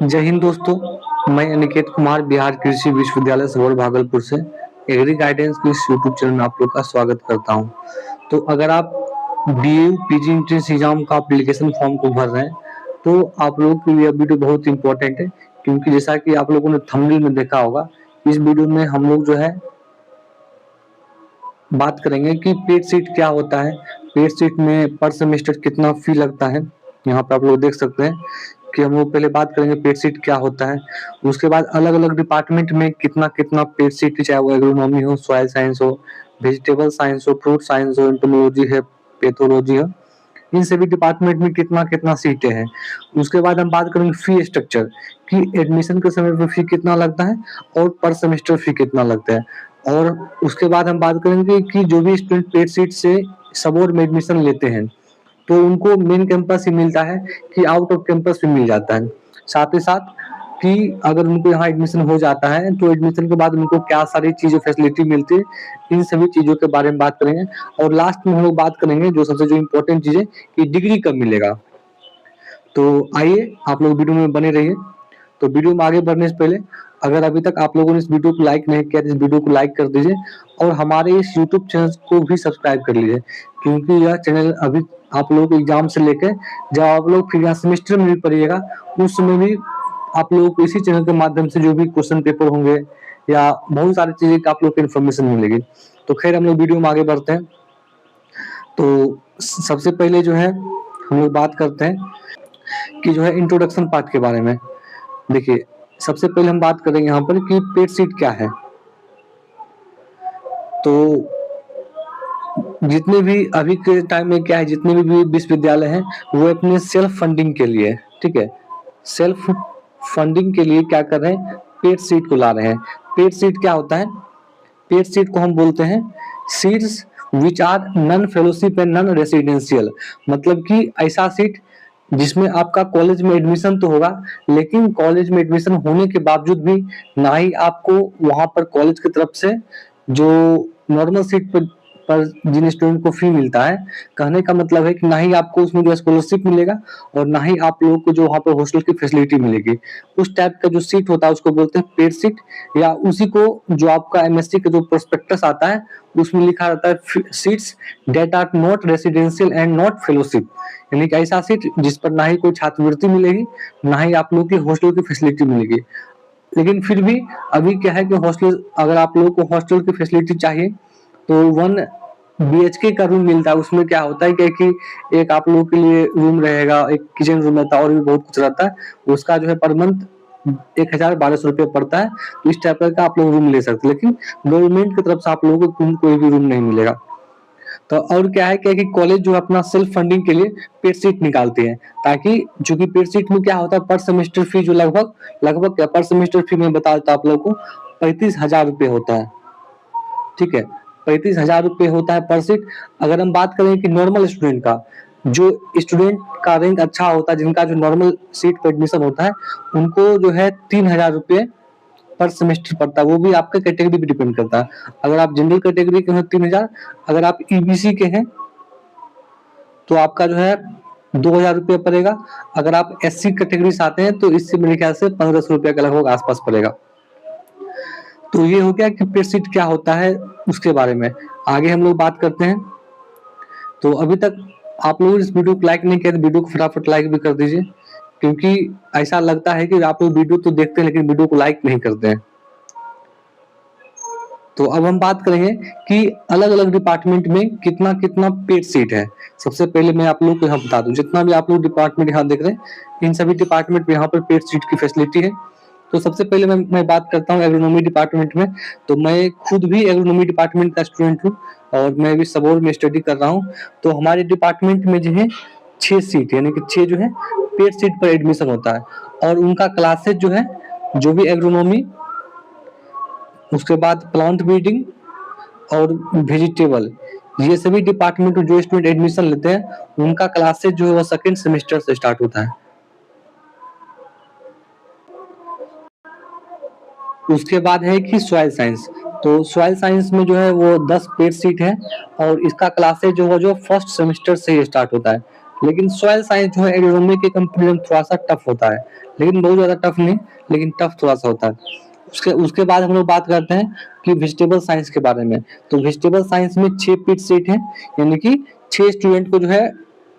जय हिंद दोस्तों, मैं अनिकेत कुमार बिहार कृषि विश्वविद्यालय सबौर भागलपुर से एग्री गाइडेंस की इस यूट्यूब चैनल में आप लोग का स्वागत करता हूं। तो अगर आप डीयू पीजी एंट्रेंस एग्जाम का एप्लीकेशन फॉर्म को भर रहे हैं तो आप लोगों के लिए यह वीडियो बहुत इंपॉर्टेंट है, क्योंकि जैसा कि आप लोगों ने थंबनेल में देखा होगा, इस वीडियो में हम लोग जो है बात करेंगे कि पेड सीट क्या होता है, पेड सीट में पर सेमेस्टर कितना फी लगता है। यहाँ पे आप लोग देख सकते हैं कि हम लोग पहले बात करेंगे पेड सीट क्या होता है, उसके बाद अलग अलग डिपार्टमेंट में कितना कितना पेड सीट, चाहे वो एग्रोनॉमी हो, सॉइल साइंस हो, वेजिटेबल साइंस हो, फ्रूट साइंस हो, एंटोमोलॉजी है, पैथोलॉजी हो, इन सभी डिपार्टमेंट में कितना कितना सीटें हैं। उसके बाद हम बात करेंगे फी स्ट्रक्चर कि एडमिशन के समय पे फी कितना लगता है और पर सेमेस्टर फी कितना लगता है। और उसके बाद हम बात करेंगे कि जो भी स्टूडेंट पेड सीट से सबोर में एडमिशन लेते हैं तो उनको मेन कैंपस ही मिलता है कि आउट ऑफ कैंपस भी मिल जाता है। साथ ही साथ कि अगर उनको यहाँ एडमिशन हो जाता है तो एडमिशन के बाद उनको क्या सारी चीजें फैसिलिटी मिलती है, इन सभी चीजों के बारे में बात करेंगे। और लास्ट में हम लोग बात करेंगे जो सबसे जो इम्पोर्टेंट चीज है कि डिग्री कब मिलेगा। तो आइए आप लोग वीडियो में बने रहिए। तो वीडियो में आगे बढ़ने से पहले अगर अभी तक आप लोगों ने इस वीडियो को लाइक नहीं किया तो इस वीडियो को लाइक कर दीजिए और हमारे इस यूट्यूब चैनल को भी सब्सक्राइब कर लीजिए, क्योंकि यह चैनल अभी आप लोगों को एग्जाम से लेकर जब आप लोग फिर सेमेस्टर में भी पढ़िएगा उस समय भी आप लोगों को इसी चैनल के माध्यम से जो भी क्वेश्चन पेपर होंगे या बहुत सारी चीजें का आप लोग को इन्फॉर्मेशन मिलेगी। तो खैर हम लोग वीडियो में आगे बढ़ते हैं। तो सबसे पहले जो है हम लोग बात करते हैं कि जो है इंट्रोडक्शन पार्ट के बारे में। देखिए, सबसे पहले हम बात करेंगे यहाँ पर कि पेड सीट क्या है। तो जितने भी अभी के टाइम में क्या है, जितने भी विश्वविद्यालय हैं वो अपने सेल्फ फंडिंग के लिए, ठीक है, सेल्फ फंडिंग के लिए क्या कर रहे हैं, पेड सीट को ला रहे हैं। पेड सीट क्या होता है? पेड सीट को हम बोलते हैं seats which are non fellowship and non residential, मतलब कि ऐसा सीट जिसमें आपका कॉलेज में एडमिशन तो होगा, लेकिन कॉलेज में एडमिशन होने के बावजूद भी ना ही आपको वहां पर कॉलेज की तरफ से जो नॉर्मल सीट पर जिन स्टूडेंट को फी मिलता है, कहने का मतलब है कि ना ही आपको उसमें जो स्कॉलरशिप मिलेगा और ना ही आप लोगों को जो वहां पर हॉस्टल की फैसिलिटी मिलेगी। उस टाइप का जो सीट होता है उसको बोलते हैं पेड सीट, या उसी को जो आपका एमएससी का जो प्रोस्पेक्टस आता है उसमें लिखा रहता है seats that are not residential and not fellowship, यानी कि ऐसा सीट जिस पर ना ही कोई छात्रवृत्ति मिलेगी ना ही आप लोग की हॉस्टल की फैसिलिटी मिलेगी। लेकिन फिर भी अभी क्या है कि हॉस्टल, अगर आप लोगों को हॉस्टल की फैसिलिटी चाहिए तो 1 BHK का रूम मिलता है। उसमें क्या होता है कि एक आप लोगों के लिए रूम रहेगा, एक किचन रूम रहता है और भी बहुत कुछ रहता है। उसका जो है पर मंथ 1000-1200 रुपये पड़ता है। तो इस टाइप का आप लोग रूम ले सकते हैं, लेकिन गवर्नमेंट की तरफ से आप लोगों को कोई भी रूम नहीं मिलेगा। तो और क्या है कि कॉलेज जो अपना सेल्फ फंडिंग के लिए पेड सीट निकालते हैं, ताकि चूंकि पेड सीट में क्या होता है, पर सेमेस्टर फी जो लगभग लगभग क्या पर सेमेस्टर फी में बता देता आप लोगों को 35,000 रुपये होता है, ठीक है, 35,000 रुपये होता है पर सीट। अगर हम बात करें कि नॉर्मल स्टूडेंट का, जो स्टूडेंट का रैंक अच्छा होता है, जिनका जो नॉर्मल सीट पर एडमिशन होता है, उनको जो है 3,000 रुपये पर सेमेस्टर पड़ता है। वो भी आपका कैटेगरी पे डिपेंड करता है। अगर आप जनरल कैटेगरी के हैं 3,000, अगर आप ईबीसी के हैं तो आपका जो है 2,000 रुपये पड़ेगा। अगर आप एससी कैटेगरी से आते हैं तो इससे मेरे ख्याल से 1,500 रुपये के लगभग आसपास पड़ेगा। तो ये हो गया कि पेड सीट क्या होता है उसके बारे में। आगे हम लोग बात करते हैं। तो अभी तक आप लोग इस वीडियो को लाइक नहीं किया तो वीडियो को फटाफट लाइक भी कर दीजिए, क्योंकि ऐसा लगता है कि आप लोग वीडियो तो देखते हैं लेकिन वीडियो को लाइक नहीं करते हैं। तो अब हम बात करेंगे कि अलग अलग डिपार्टमेंट में कितना कितना पेड सीट है। सबसे पहले मैं आप लोग को यहाँ बता दूं, जितना भी आप लोग डिपार्टमेंट यहाँ देख रहे हैं इन सभी डिपार्टमेंट में यहाँ पर पेड सीट की फैसिलिटी है। तो सबसे पहले मैं बात करता हूँ एग्रोनॉमी डिपार्टमेंट में। तो मैं खुद भी एग्रोनॉमी डिपार्टमेंट का स्टूडेंट हूँ और मैं भी सबौर में स्टडी कर रहा हूँ। तो हमारे डिपार्टमेंट में जो है 6 सीट, यानी कि 6 जो है पेड सीट पर एडमिशन होता है। और उनका क्लासेज जो है, जो भी एग्रोनॉमी, उसके बाद प्लांट ब्रीडिंग और वेजिटेबल, ये सभी डिपार्टमेंट में जो स्टूडेंट एडमिशन लेते हैं उनका क्लासेज जो है वो सेकेंड सेमेस्टर से स्टार्ट होता है। उसके बाद है कि सॉइल साइंस। तो सॉइल साइंस में जो है वो 10 पेड सीट है और इसका क्लासेज जो फर्स्ट सेमेस्टर से ही स्टार्ट होता है, लेकिन सॉइल साइंस जो है एग्रोनॉमी के कंपेरिजन थोड़ा सा टफ होता है, लेकिन बहुत ज्यादा टफ नहीं, लेकिन टफ थोड़ा सा होता है। उसके उसके बाद हम लोग बात करते हैं कि वेजिटेबल साइंस के बारे में। तो वेजिटेबल साइंस में 6 पीट सीट है, यानी कि 6 स्टूडेंट को जो है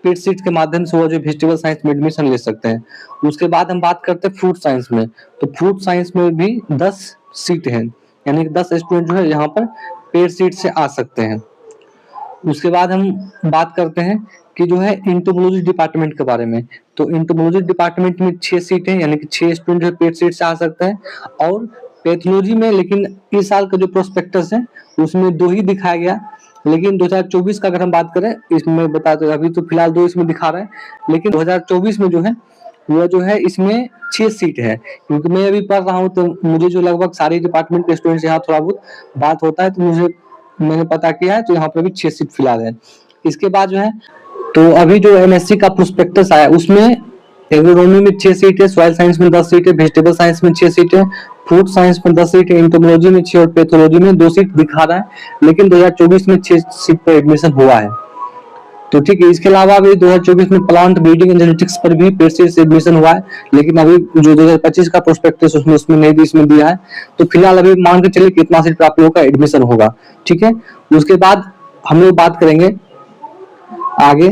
पीट सीट के माध्यम से वो जो वेजिटेबल साइंस में एडमिशन ले सकते हैं। उसके बाद हम बात करते हैं फ्रूट साइंस में। तो फ्रूट साइंस में भी 10 सीट हैं, यानी कि 10 स्टूडेंट जो है यहाँ पर पेड सीट से आ सकते हैं। उसके बाद हम बात करते हैं कि जो है इंटोमोलॉजी डिपार्टमेंट के बारे में। तो इंटोमोलॉजी डिपार्टमेंट में 6 सीट है, यानी कि 6 स्टूडेंट जो है पेड सीट से आ सकते हैं। और पैथोलॉजी में लेकिन इस साल का जो प्रोस्पेक्टस है उसमें 2 ही दिखाया गया, लेकिन 2024 का अगर हम बात करें, इसमें बता दो अभी तो फिलहाल 2 इसमें दिखा रहा है, लेकिन 2024 में जो है वो जो है इसमें 6 सीट है। क्योंकि मैं अभी पढ़ रहा हूँ तो मुझे जो लगभग सारे डिपार्टमेंट के स्टूडेंट से यहाँ थोड़ा बहुत बात होता है, तो मुझे मैंने पता किया है, तो यहाँ पर भी 6 सीट फिलहाल है। इसके बाद जो है तो अभी जो एमएससी का प्रोस्पेक्टस आया उसमें एग्रोनॉमी में 6 सीट है, सॉइल साइंस में 10 सीट है, वेजिटेबल साइंस में 6 सीट है, फूड साइंस में 10 सीट है, एंटोमोलॉजी में 6 और पैथोलॉजी में 2 सीट दिखा रहा है, लेकिन 2024 में 6 सीट पर एडमिशन हुआ है। तो ठीक है, इसके अलावा अभी 2024 में प्लांट ब्रीडिंग एंड जेनेटिक्स पर भी पेड सीट से एडमिशन हुआ है, लेकिन अभी जो 2025 का प्रोस्पेक्टस उसमें उसमें नहीं इसमें दिया है। तो फिलहाल अभी मान के चलिए कितना सीट पर आप लोगों का एडमिशन होगा। ठीक है, उसके बाद हम लोग बात करेंगे आगे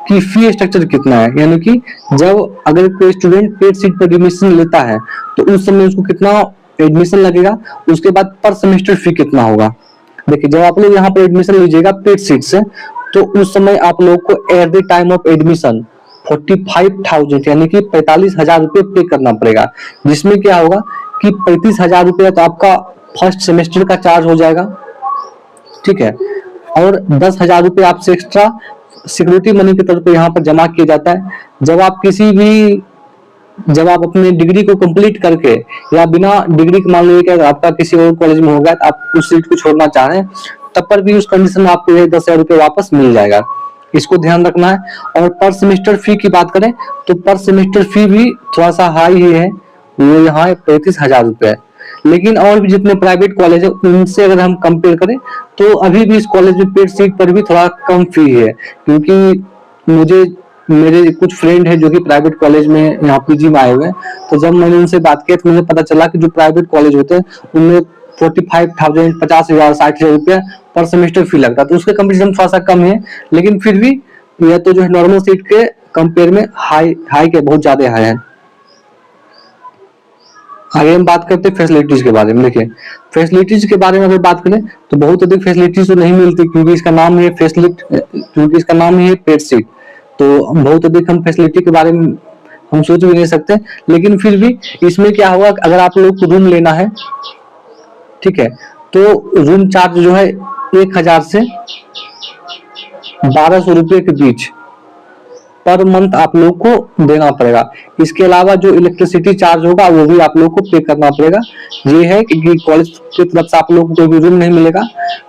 कि फी स्ट्रक्चर कितना है, यानी कि जब अगर कोई स्टूडेंट पेड सीट पर एडमिशन लेता है तो उस समय उसको कितना एडमिशन लगेगा, उसके बाद पर सेमेस्टर फी कितना होगा। देखिए, जब आप लोग यहाँ पर एडमिशन लीजिएगा पेड सीट से, तो उस समय आप लोग को at the time of admission 45,000 यानी कि 45,000 रुपये पे करना पड़ेगा, जिसमें क्या होगा कि 35,000 रुपया तो आपका फर्स्ट सेमेस्टर का चार्ज हो जाएगा। ठीक है, और 10,000 रुपये आपसे एक्स्ट्रा सिक्योरिटी मनी के तौर पर यहाँ पर जमा किया जाता है। जब आप अपने डिग्री को कंप्लीट करके या बिना डिग्री के मान लीजिए कि आपका किसी और कॉलेज में हो गया तो आप उस सीट को छोड़ना चाह रहे हैं, तब पर भी उस कंडीशन में आपको 10,000 रुपये वापस मिल जाएगा। इसको ध्यान रखना है। और पर सेमेस्टर फी की बात करें तो पर सेमेस्टर फी भी थोड़ा सा हाई ही है, वो यहाँ 35,000 रुपये है। लेकिन और भी जितने प्राइवेट कॉलेज है उनसे अगर हम कंपेयर करें तो अभी भी इस कॉलेज में पेड सीट पर भी थोड़ा कम फी है। क्योंकि मुझे मेरे कुछ फ्रेंड है जो कि प्राइवेट कॉलेज में यहाँ पीजी में आए हुए हैं, तो जब मैंने उनसे बात किया तो मुझे पता चला कि जो प्राइवेट कॉलेज होते हैं उनमें 45,000 50,000 60,000 रुपया पर सेमेस्टर फी लगता है, तो उसके कंपेरिजन थोड़ा सा कम है। लेकिन फिर भी यह तो जो है नॉर्मल सीट के कंपेयर में हाई हाई के बहुत ज्यादा हाई है। आगे हम बात करते हैं फैसिलिटीज के बारे में। देखिए, फैसिलिटीज के बारे में अगर बात करें तो बहुत अधिक फैसिलिटीज तो नहीं मिलती, क्योंकि इसका नाम ही है क्योंकि इसका नाम ही है पेड सीट, तो बहुत अधिक हम फैसिलिटी के बारे में हम सोच भी नहीं सकते। लेकिन फिर भी इसमें क्या होगा, अगर आप लोग को रूम लेना है, ठीक है, तो रूम चार्ज जो है 1,000 से 1,200 रुपये के बीच पर मंथ आप लोग को देना पड़ेगा। इसके अलावा जो इलेक्ट्रिसिटी चार्ज होगा वो भी आप लोग को पे करना पड़ेगा। ये है कि कॉलेज की तरफ से आप लोग को कोई भी रूम नहीं मिलेगा,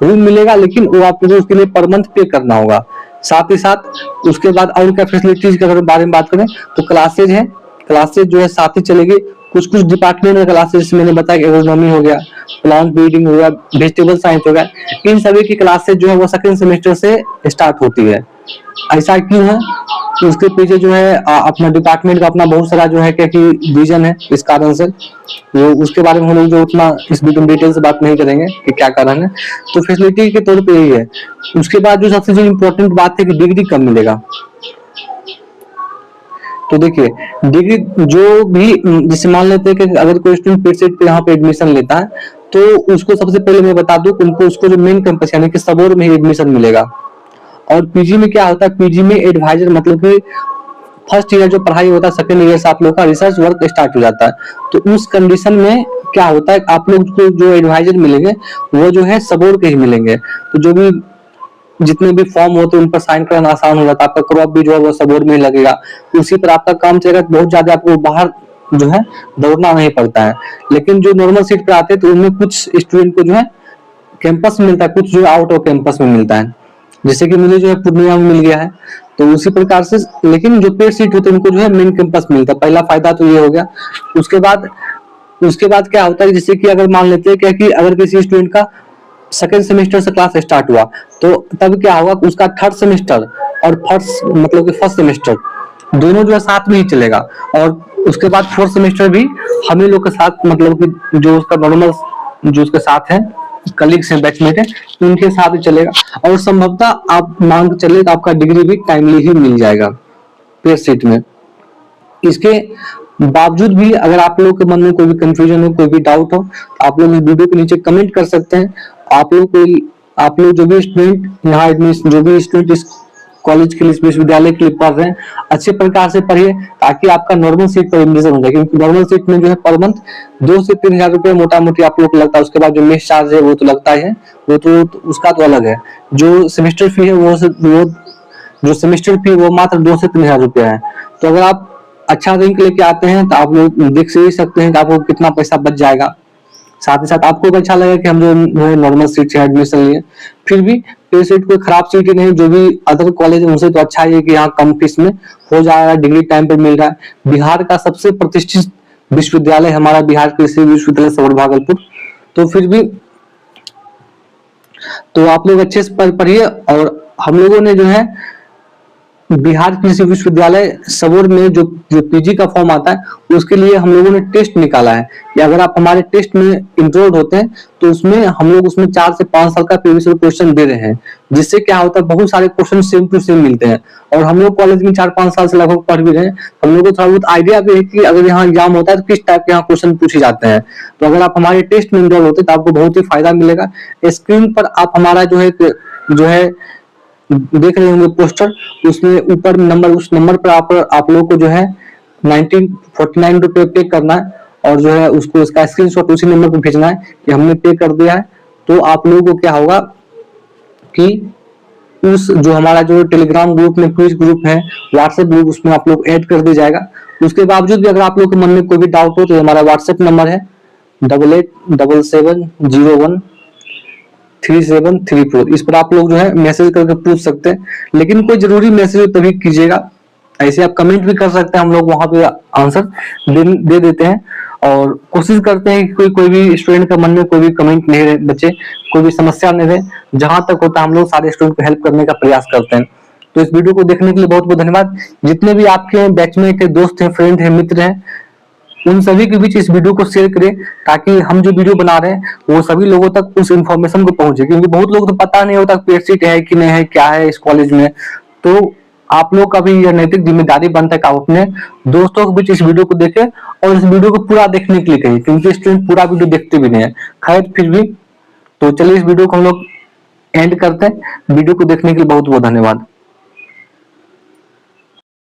रूम मिलेगा लेकिन वो आप लोग उसके लिए पर मंथ पे करना होगा। साथ ही साथ उसके बाद और क्या फैसिलिटीज के बारे में बात करें तो क्लासेज है, क्लासेज जो है साथ ही चलेगी। कुछ कुछ डिपार्टमेंट में क्लासेज जैसे मैंने बताया, एग्रोनॉमी हो गया, प्लांट ब्रीडिंग हो गया, वेजिटेबल साइंस हो गया, इन सभी की क्लासेज जो है वो सेकंड सेमेस्टर से स्टार्ट होती है। ऐसा क्यों है, उसके पीछे जो है अपना डिपार्टमेंट का अपना बहुत सारा जो है क्या कि रीजन है। इस कारण से वो उसके बारे में हम लोग जो उतना इस वीडियो में डिटेल से बात नहीं करेंगे कि क्या कारण है। तो फैसिलिटी के तौर पे यही है। उसके बाद जो सबसे जो इम्पोर्टेंट बात है कि डिग्री कब मिलेगा। तो देखिए, डिग्री जो भी जैसे मान लेते हैं कि अगर कोई स्टूडेंट पेड सीट पे यहाँ पे एडमिशन लेता है तो उसको सबसे पहले मैं बता दूं कि उनको उसको जो मेन कैंपस यानी कि सबौर में ही एडमिशन मिलेगा। और पीजी में क्या होता है, पीजी में एडवाइजर मतलब कि फर्स्ट ईयर जो पढ़ाई होता है सेकंड ईयर से आप लोग का रिसर्च वर्क स्टार्ट हो जाता है। तो उस कंडीशन में क्या होता है, आप लोग को जो एडवाइजर मिलेंगे वो जो है सबौर के ही मिलेंगे। तो जो भी जितने भी फॉर्म होते हैं उन पर साइन करना आसान हो जाता है। आपका क्रॉप भी जो है वो सबौर में ही लगेगा, उसी पर आपका काम चलेगा। बहुत ज्यादा आपको बाहर जो है दौड़ना नहीं पड़ता है। लेकिन जो नॉर्मल सीट पर आते हैं तो उनमें कुछ स्टूडेंट को जो है कैंपस में मिलता है, कुछ जो आउट ऑफ कैंपस में मिलता है, जैसे कि मुझे जो है पूर्णिया में मिल गया है। तो उसी प्रकार से लेकिन जो पेड सीट होते हैं उनको जो है मेन कैंपस मिलता है। पहला फायदा तो ये हो गया। उसके बाद क्या होता है, जैसे कि अगर मान लेते हैं क्या कि अगर किसी स्टूडेंट का सेकेंड सेमेस्टर से क्लास स्टार्ट हुआ तो तब क्या होगा, उसका थर्ड सेमेस्टर और फर्स्ट मतलब कि फर्स्ट सेमेस्टर दोनों जो है साथ में ही चलेगा। और उसके बाद फोर्थ सेमेस्टर भी हम ही लोग के साथ मतलब कि जो उसका नॉर्मल जो उसके साथ है कलीग्स हैं बैचमेट है उनके साथ ही चलेगा। और संभवतः आप मान के चलिए आपका डिग्री भी टाइमली ही मिल जाएगा पेड सीट में। इसके बावजूद भी अगर आप लोग के मन में कोई भी कंफ्यूजन हो कोई भी डाउट हो तो आप लोग इस वीडियो के नीचे कमेंट कर सकते हैं। आप लोग जो भी स्टूडेंट यहाँ एडमिशन जो भी स्टूडेंट इस कॉलेज के लिए विश्वविद्यालय के लिए पढ़ रहे हैं अच्छे प्रकार से पढ़िए ताकि आपका नॉर्मल सीट पर एडमिशन हो जाए। क्योंकि नॉर्मल सीट में जो है पर मंथ 2 से 3 हजार रुपये मोटा मोटी आप लोग को लगता है। उसके बाद जो मेस चार्ज है वो तो लगता है वो तो उसका तो अलग है। जो सेमेस्टर फी है वो जो सेमेस्टर फी वो मात्र 2 से 3 हजार रुपया है। तो अगर आप अच्छा रैंक लेके आते हैं तो आप लोग देख से ही सकते हैं कि आपको कितना पैसा बच जाएगा। साथ ही साथ आपको भी अच्छा लगेगा कि हम जो नॉर्मल सीट से एडमिशन लिए। फिर भी पे सीट कोई खराब सीट ही नहीं, जो भी अदर कॉलेज है उनसे तो अच्छा है कि यहाँ कम फीस में हो जा रहा है, डिग्री टाइम पे मिल रहा है। बिहार का सबसे प्रतिष्ठित विश्वविद्यालय हमारा बिहार कृषि विश्वविद्यालय सौर भागलपुर। तो फिर भी तो आप लोग अच्छे से पढ़िए। और हम लोगों ने जो है बिहार कृषि विश्वविद्यालय सबौर में जो पीजी का फॉर्म आता है उसके लिए हम लोगों ने टेस्ट निकाला है कि अगर आप हमारे टेस्ट में इंक्लूड होते हैं तो उसमें हम लोग उसमें 4 से 5 साल का प्रीवियस क्वेश्चन दे रहे हैं। जिससे क्या होता है बहुत सारे क्वेश्चन सेम टू सेम मिलते हैं। और हम लोग कॉलेज में 4-5 साल से लगभग पढ़ भी रहे हैं, हम लोग को थोड़ा बहुत आइडिया भी है कि अगर यहाँ एग्जाम होता है तो किस टाइप के यहाँ क्वेश्चन पूछे जाते हैं। तो अगर आप हमारे टेस्ट में इंक्लूड होते हैं तो आपको बहुत ही फायदा मिलेगा। स्क्रीन पर आप हमारा जो है देख रहे होंगे पोस्टर, उसमें ऊपर नंबर उस नंबर पर आप लोग को जो है 1949 रुपए पे करना है और जो है उसको इसका स्क्रीनशॉट उसी नंबर पर भेजना है कि हमने पे कर दिया है। तो आप लोगों को क्या होगा कि उस जो हमारा जो टेलीग्राम ग्रुप में क्विज ग्रुप है व्हाट्सएप ग्रुप उसमें आप लोग ऐड कर दिया जाएगा। उसके बावजूद भी अगर आप लोग के मन में कोई भी डाउट हो तो हमारा व्हाट्सएप नंबर है 8877013734। इस पर आप लोग जो है मैसेज करके पूछ सकते हैं, लेकिन कोई जरूरी मैसेज तभी कीजिएगा। ऐसे आप कमेंट भी कर सकते हैं, हम लोग वहां पे आंसर दे देते हैं। और कोशिश करते हैं कि कोई भी स्टूडेंट का मन में कोई भी कमेंट नहीं रहे बच्चे, कोई भी समस्या नहीं रहे। जहां तक होता है हम लोग सारे स्टूडेंट को हेल्प करने का प्रयास करते हैं। तो इस वीडियो को देखने के लिए बहुत बहुत धन्यवाद। जितने भी आपके बैचमेट है, दोस्त हैं, फ्रेंड हैं, मित्र हैं, उन सभी के बीच इस वीडियो को शेयर करें ताकि हम जो वीडियो बना रहे हैं वो सभी लोगों तक उस इंफॉर्मेशन को पहुंचे। क्योंकि बहुत लोग तो पता नहीं होता पेड सीट है कि नहीं है, क्या है इस कॉलेज में। तो आप लोग का भी यह नैतिक जिम्मेदारी बनता है कि आप अपने दोस्तों के बीच इस वीडियो को देखें और इस वीडियो को पूरा देखने के लिए कहें, क्योंकि स्टूडेंट पूरा वीडियो देखते भी नहीं है। खैर फिर भी तो चलिए इस वीडियो को हम लोग एंड करते हैं। वीडियो को देखने के लिए बहुत बहुत धन्यवाद।